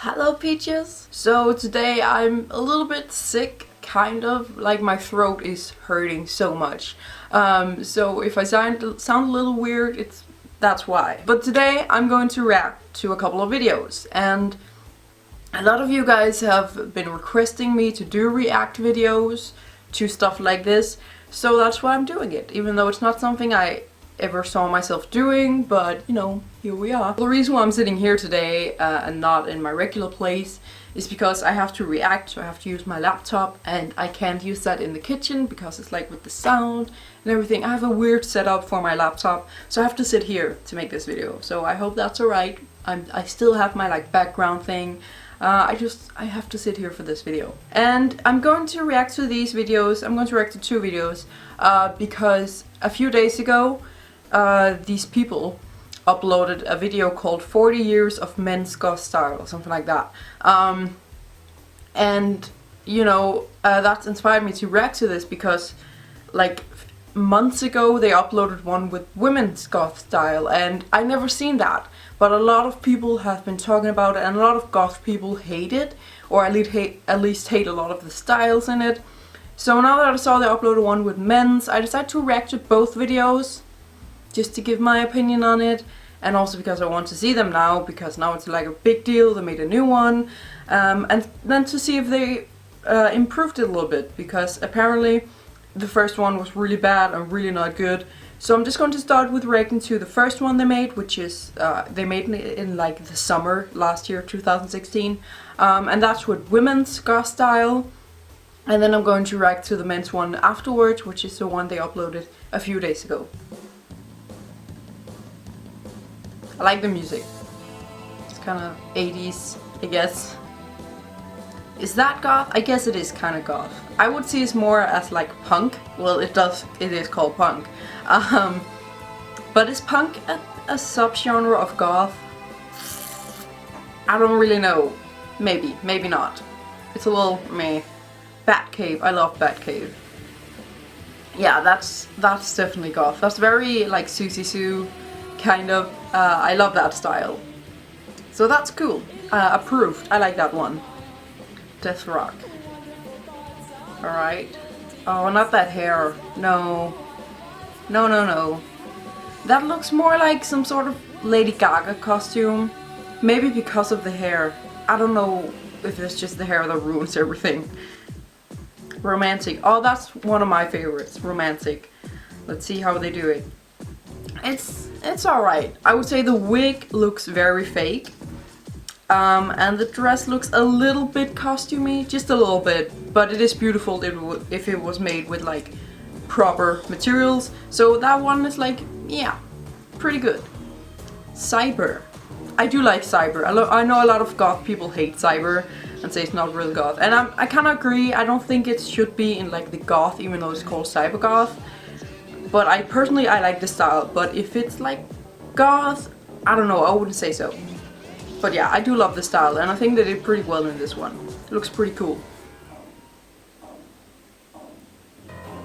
Hello Peaches! So today I'm a little bit sick, kind of, like my throat is hurting so much. So if I sound a little weird, that's why. But today I'm going to react to a couple of videos, and a lot of you guys have been requesting me to do react videos to stuff like this, so that's why I'm doing it, even though it's not something I ever saw myself doing, but you know, here we are. The reason why I'm sitting here today and not in my regular place is because I have to react, so I have to use my laptop, and I can't use that in the kitchen because it's like with the sound and everything. I have a weird setup for my laptop, so I have to sit here to make this video. So I hope that's alright. I still have my like background thing. I have to sit here for this video. And I'm going to react to these videos. I'm going to react to two videos because a few days ago these people uploaded a video called 40 Years of Men's Goth Style or something like that. And you know, that's inspired me to react to this because like months ago they uploaded one with women's goth style and I never seen that, but a lot of people have been talking about it and a lot of goth people hate it, or at least hate a lot of the styles in it. So now that I saw they uploaded one with men's, I decided to react to both videos just to give my opinion on it, and also because I want to see them now, because now it's like a big deal, they made a new one, and then to see if they improved it a little bit, because apparently the first one was really bad and really not good. So I'm just going to start with reacting to the first one they made, which is they made it in like the summer last year, 2016, and that's with women's goth style. And then I'm going to react to the men's one afterwards, which is the one they uploaded a few days ago. I like the music. It's kind of 80s, I guess. Is that goth? I guess it is kind of goth. I would see it more as like punk. Well, it is called punk. But is punk a subgenre of goth? I don't really know. Maybe, maybe not. It's a little meh. Batcave. I love Batcave. Yeah, that's definitely goth. That's very like Susie Sue kind of. I love that style. So that's cool. Approved. I like that one. Death Rock. Alright. Oh, not that hair. No. No, no, no. That looks more like some sort of Lady Gaga costume. Maybe because of the hair. I don't know if it's just the hair that ruins everything. Romantic. Oh, that's one of my favorites. Romantic. Let's see how they do it. It's alright. I would say the wig looks very fake. And the dress looks a little bit costumey, just a little bit, but it is beautiful if it was made with like proper materials. So that one is like, yeah, pretty good. Cyber. I do like Cyber. I know a lot of goth people hate Cyber and say it's not real goth, and I kind of agree. I don't think it should be in like the goth, even though it's called cyber goth. But I personally like the style. But if it's like goth, I don't know. I wouldn't say so. But yeah, I do love the style, and I think they did pretty well in this one. It looks pretty cool.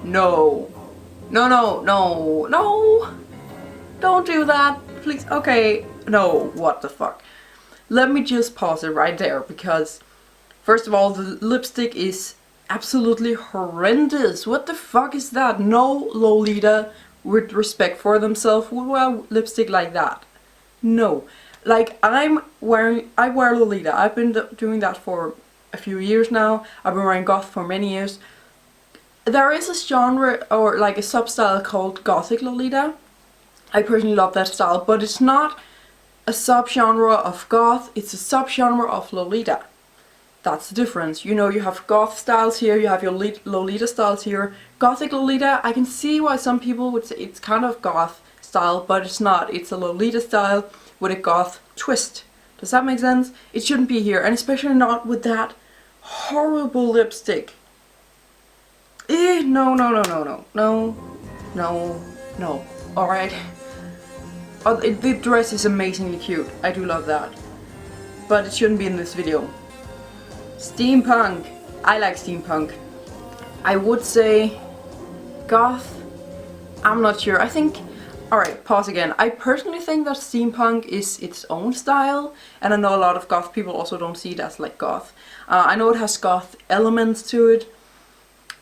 No. No, no, no, no. Don't do that, please. Okay, no, what the fuck. Let me just pause it right there, because first of all, the lipstick is absolutely horrendous. What the fuck is that? No Lolita with respect for themselves would wear lipstick like that. No. Like, I wear Lolita. I've been doing that for a few years now. I've been wearing goth for many years. There is a genre, or like a sub-style called Gothic Lolita. I personally love that style, but it's not a sub-genre of goth, it's a sub-genre of Lolita. That's the difference. You know, you have goth styles here, you have your Lolita styles here. Gothic Lolita, I can see why some people would say it's kind of goth style, but it's not. It's a Lolita style with a goth twist. Does that make sense? It shouldn't be here, and especially not with that horrible lipstick. No, no, no, no, no, no, no, no. Alright. Oh, the dress is amazingly cute. I do love that. But it shouldn't be in this video. Steampunk. I like steampunk. I would say goth. I'm not sure. I think Alright, pause again. I personally think that steampunk is its own style, and I know a lot of goth people also don't see it as like goth. I know it has goth elements to it,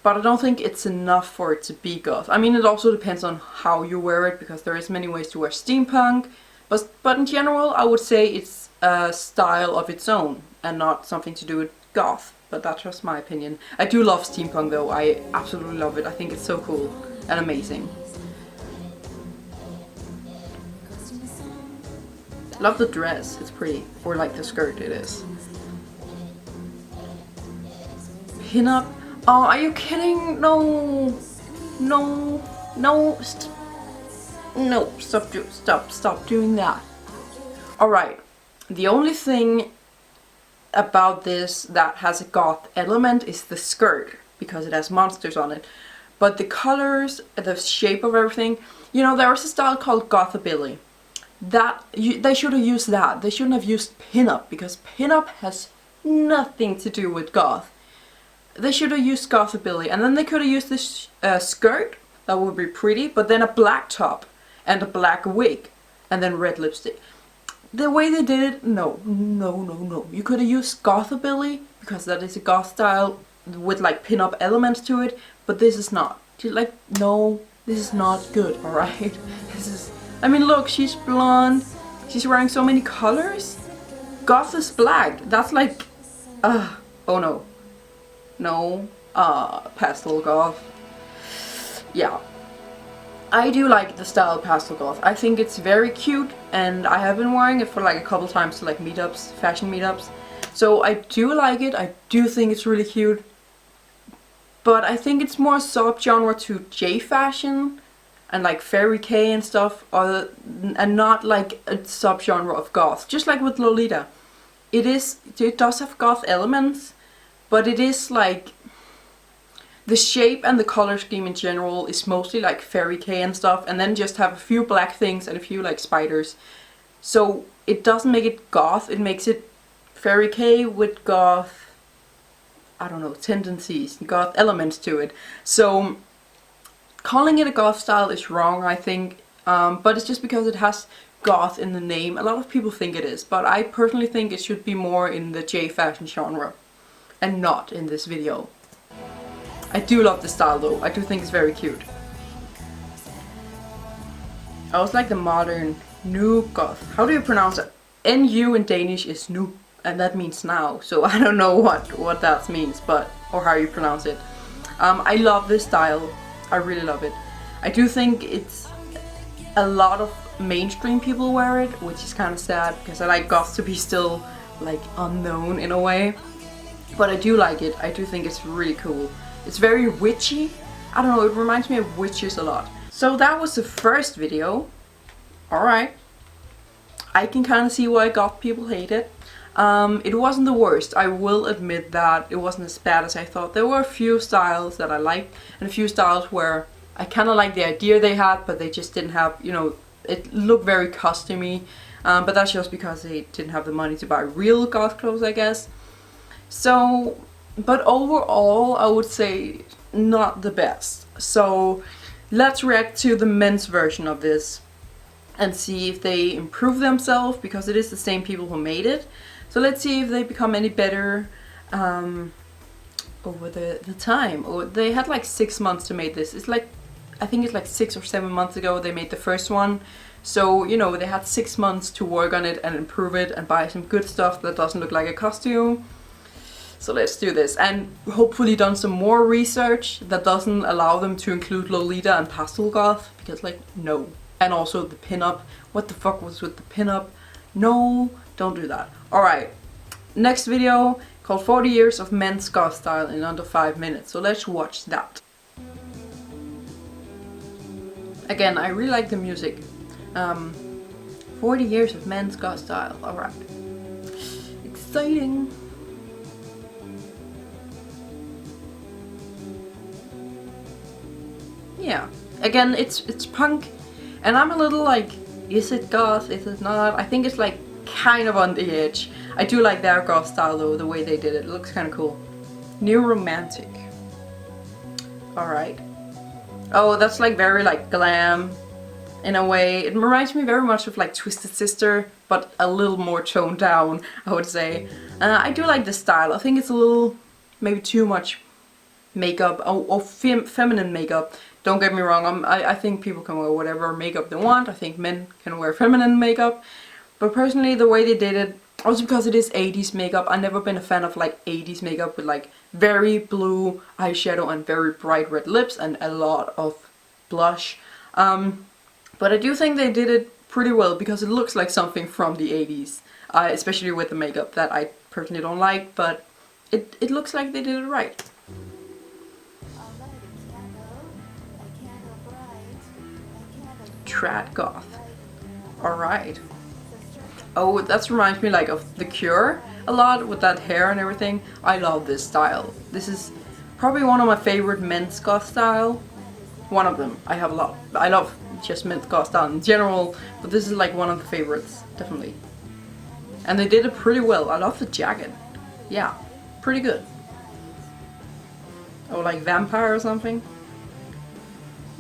but I don't think it's enough for it to be goth. I mean, it also depends on how you wear it, because there is many ways to wear steampunk, but in general I would say it's a style of its own and not something to do with goth, but that's just my opinion. I do love steampunk though, I absolutely love it. I think it's so cool and amazing. Love the dress, it's pretty, or like the skirt it is. Pin-up. Oh, are you kidding? No, no, no, no, stop doing that. Alright, the only thing about this that has a goth element is the skirt, because it has monsters on it. But the colors, the shape of everything, you know, there was a style called gothabilly. They should have used that. They shouldn't have used pin-up, because pin-up has nothing to do with goth. They should have used gothabilly, and then they could have used this skirt, that would be pretty, but then a black top and a black wig and then red lipstick. The way they did it, no. You could have used gothabilly, because that is a goth style with like pin-up elements to it, but this is not. Like, no, this is not good, alright? This is, I mean, look, she's blonde, she's wearing so many colors. Goth is black, that's like, oh no. No, pastel goth. Yeah, I do like the style pastel goth. I think it's very cute, and I have been wearing it for like a couple times to like meetups, fashion meetups. So I do like it. I do think it's really cute, but I think it's more sub-genre to J fashion and like fairy K and stuff, and not like a sub-genre of goth. Just like with Lolita, it does have goth elements. But it is like, the shape and the color scheme in general is mostly like fairy K and stuff, and then just have a few black things and a few like spiders. So it doesn't make it goth, it makes it fairy K with goth, I don't know, tendencies, goth elements to it. So calling it a goth style is wrong, I think, but it's just because it has goth in the name. A lot of people think it is, but I personally think it should be more in the J fashion genre. And not in this video. I do love the style though. I do think it's very cute. I was like the modern new goth. How do you pronounce it? NU in Danish is nu, and that means now. So I don't know what that means, but or how you pronounce it. I love this style. I really love it. I do think it's a lot of mainstream people wear it, which is kind of sad because I like goth to be still like unknown in a way. But I do like it. I do think it's really cool. It's very witchy. I don't know, it reminds me of witches a lot. So that was the first video. Alright. I can kind of see why goth people hate it. It wasn't the worst. I will admit that it wasn't as bad as I thought. There were a few styles that I liked, and a few styles where I kind of liked the idea they had, but they just didn't have, you know, it looked very costumey. But that's just because they didn't have the money to buy real goth clothes, I guess. So, but overall, I would say not the best. So, let's react to the men's version of this and see if they improve themselves, because it is the same people who made it. So let's see if they become any better over the time. Or they had like 6 months to make this. It's like, I think it's like 6 or 7 months ago they made the first one. So, you know, they had 6 months to work on it and improve it and buy some good stuff that doesn't look like a costume. So let's do this, and hopefully done some more research that doesn't allow them to include Lolita and pastel goth, because like, no. And also the pin-up. What the fuck was with the pin-up? No, don't do that. Alright, next video called 40 Years of Men's Goth Style in Under 5 Minutes. So let's watch that. Again, I really like the music. 40 Years of Men's Goth Style. Alright. Exciting. Yeah, again, it's punk, and I'm a little like, is it goth, is it not? I think it's like kind of on the edge. I do like their goth style though, the way they did it. It looks kind of cool. New Romantic. Alright. Oh, that's like very like glam. in a way. It reminds me very much of like Twisted Sister, but a little more toned down, I would say. I do like this style. I think it's a little, maybe too much makeup, or feminine makeup. Don't get me wrong, I think people can wear whatever makeup they want. I think men can wear feminine makeup. But personally, the way they did it, also because it is 80s makeup, I've never been a fan of like 80s makeup with like very blue eyeshadow and very bright red lips and a lot of blush. But I do think they did it pretty well because it looks like something from the 80s, especially with the makeup that I personally don't like, but it looks like they did it right. Trad Goth. Alright. Oh, that reminds me like of The Cure a lot with that hair and everything. I love this style. This is probably one of my favorite men's goth style. One of them. I have a lot. I love just men's goth style in general, but this is like one of the favorites, definitely. And they did it pretty well. I love the jacket. Yeah, pretty good. Oh, like vampire or something?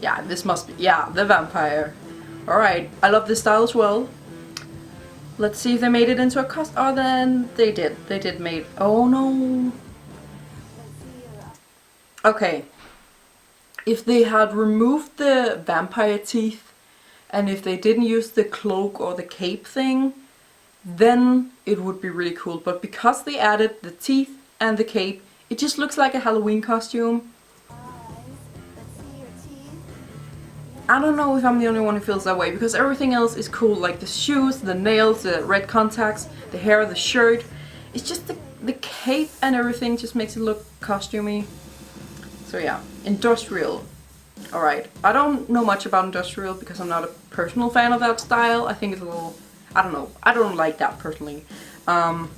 Yeah, this must be, yeah, the vampire. Alright, I love this style as well. Let's see if they made it into a costume. Oh, then they did. They did made, oh no. Okay. If they had removed the vampire teeth, and if they didn't use the cloak or the cape thing, then it would be really cool. But because they added the teeth and the cape, it just looks like a Halloween costume. I don't know if I'm the only one who feels that way, because everything else is cool, like the shoes, the nails, the red contacts, the hair, the shirt. It's just the cape and everything just makes it look costumey. So yeah, industrial. Alright, I don't know much about industrial because I'm not a personal fan of that style. I think it's a little, I don't know, I don't like that personally. But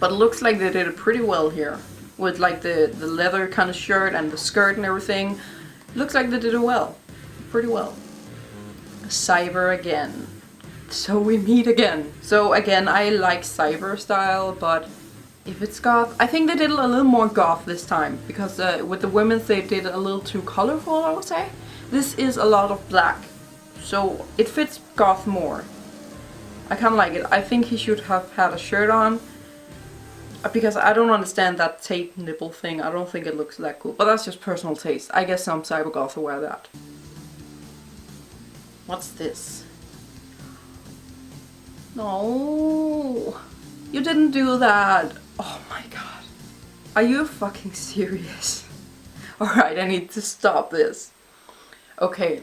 it looks like they did it pretty well here. With like the leather kind of shirt and the skirt and everything. Looks like they did it well. Pretty well. Cyber again. So we meet again. So again, I like cyber style, but if it's goth, I think they did a little more goth this time, because with the women's they did a little too colorful, I would say. This is a lot of black, so it fits goth more. I kind of like it. I think he should have had a shirt on, because I don't understand that tape nipple thing. I don't think it looks that cool, but that's just personal taste. I guess some cyber goths will wear that. What's this? No, you didn't do that. Oh my god. Are you fucking serious? Alright, I need to stop this. Okay,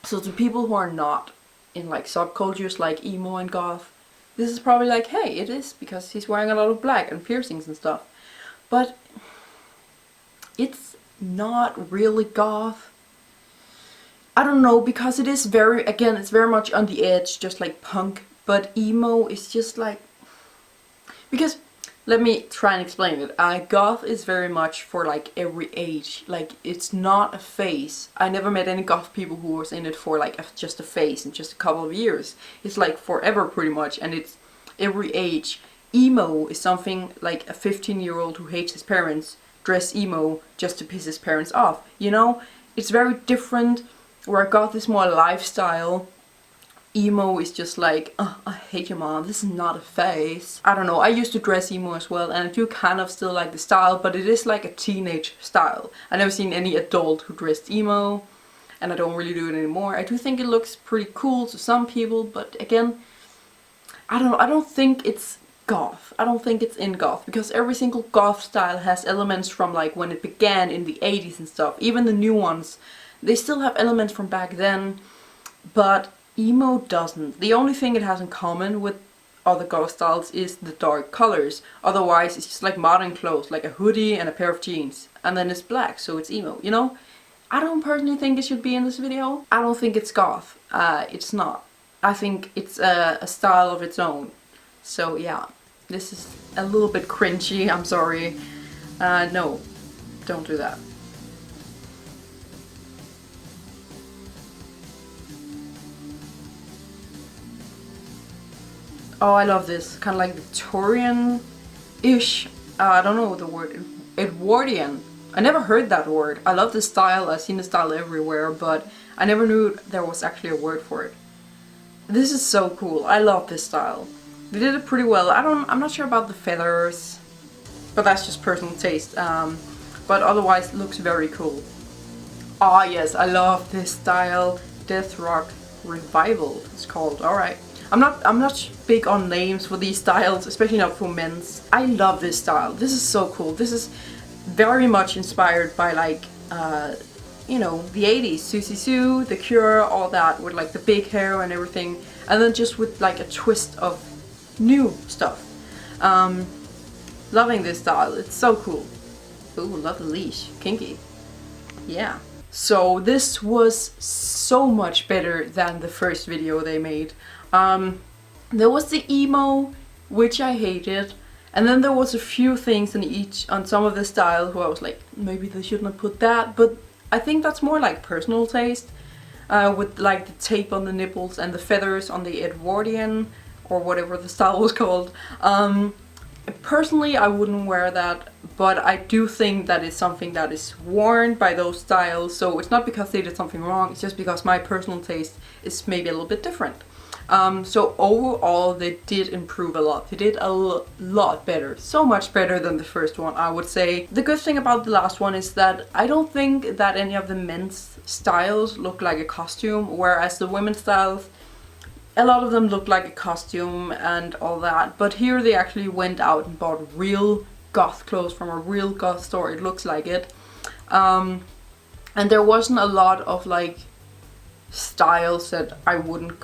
so to people who are not in like subcultures like emo and goth, this is probably like, hey, it is because he's wearing a lot of black and piercings and stuff. But it's not really goth. I don't know, because it is very, again, it's very much on the edge, just like punk. But emo is just like, because, let me try and explain it. Goth is very much for like every age. Like, it's not a phase. I never met any goth people who was in it for like just a phase in just a couple of years. It's like forever pretty much, and it's every age. Emo is something like a 15-year-old who hates his parents dress emo just to piss his parents off, you know? It's very different. Where goth is more lifestyle, emo is just like, oh, I hate your mom, this is not a phase. I don't know, I used to dress emo as well, and I do kind of still like the style, but it is like a teenage style. I've never seen any adult who dressed emo, and I don't really do it anymore. I do think it looks pretty cool to some people, but again, I don't think it's goth. I don't think it's in goth, because every single goth style has elements from like when it began in the 80s and stuff. Even the new ones, they still have elements from back then, but emo doesn't. The only thing it has in common with other goth styles is the dark colors. Otherwise, it's just like modern clothes, like a hoodie and a pair of jeans. And then it's black, so it's emo, you know? I don't personally think it should be in this video. I don't think it's goth. It's not. I think it's a style of its own. So yeah, this is a little bit cringy, I'm sorry. No, don't do that. Oh, I love this. Kind of like Victorian-ish. I don't know the word. Edwardian. I never heard that word. I love the style, I've seen the style everywhere, but I never knew there was actually a word for it. This is so cool. I love this style. They did it pretty well. I'm not sure about the feathers, but that's just personal taste. But otherwise it looks very cool. Ah yes, I love this style. Death Rock Revival it's called. Alright. I'm not big on names for these styles, especially not for men's. I love this style. This is so cool. This is very much inspired by like you know, the 80s, Susie Sue, The Cure, all that, with like the big hair and everything, and then just with like a twist of new stuff. Loving this style, it's so cool. Ooh, love the leash, kinky. Yeah. So this was so much better than the first video they made. There was the emo, which I hated, and then there was a few things on some of the styles where I was like, maybe they shouldn't have put that, but I think that's more like personal taste, with like the tape on the nipples and the feathers on the Edwardian, or whatever the style was called. Personally, I wouldn't wear that, but I do think that it's something that is worn by those styles, so it's not because they did something wrong, it's just because my personal taste is maybe a little bit different. So overall they did improve a lot. They did a lot better. So much better than the first one, I would say. The good thing about the last one is that I don't think that any of the men's styles look like a costume, whereas the women's styles, a lot of them look like a costume and all that. But here they actually went out and bought real goth clothes from a real goth store. It looks like it. And there wasn't a lot of like styles that I wouldn't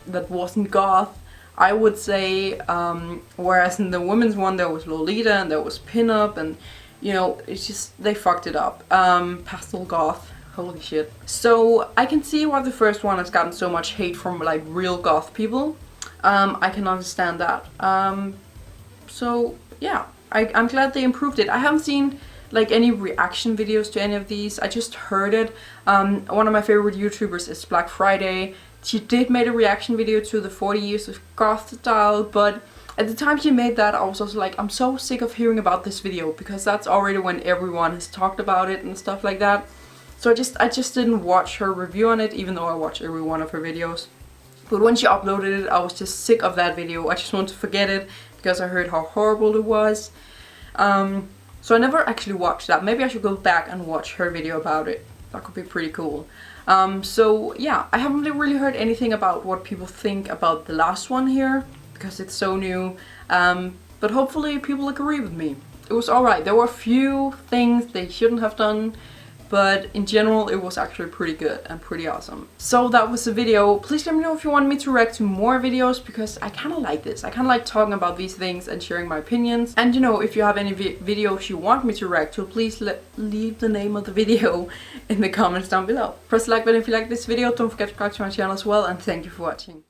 that wasn't goth, I would say, whereas in the women's one there was Lolita and there was pinup, and you know, it's just, they fucked it up. Pastel goth, holy shit. So I can see why the first one has gotten so much hate from like real goth people. I can understand that. So yeah, I'm glad they improved it. I haven't seen like any reaction videos to any of these. I just heard it. One of my favorite YouTubers is Black Friday. She did make a reaction video to the 40 years of goth style, but at the time she made that I was also like, I'm so sick of hearing about this video, because that's already when everyone has talked about it and stuff like that. So I just didn't watch her review on it, even though I watch every one of her videos. But when she uploaded it, I was just sick of that video. I just wanted to forget it because I heard how horrible it was. So I never actually watched that. Maybe I should go back and watch her video about it. That could be pretty cool. So yeah, I haven't really heard anything about what people think about the last one here, because it's so new. But hopefully people agree with me. It was alright. There were a few things they shouldn't have done, but in general it was actually pretty good and pretty awesome. So that was the video. Please let me know if you want me to react to more videos, because I kind of like this. I kind of like talking about these things and sharing my opinions. And you know, if you have any videos you want me to react to, please leave the name of the video in the comments down below. Press the like button if you like this video. Don't forget to subscribe to my channel as well, and thank you for watching.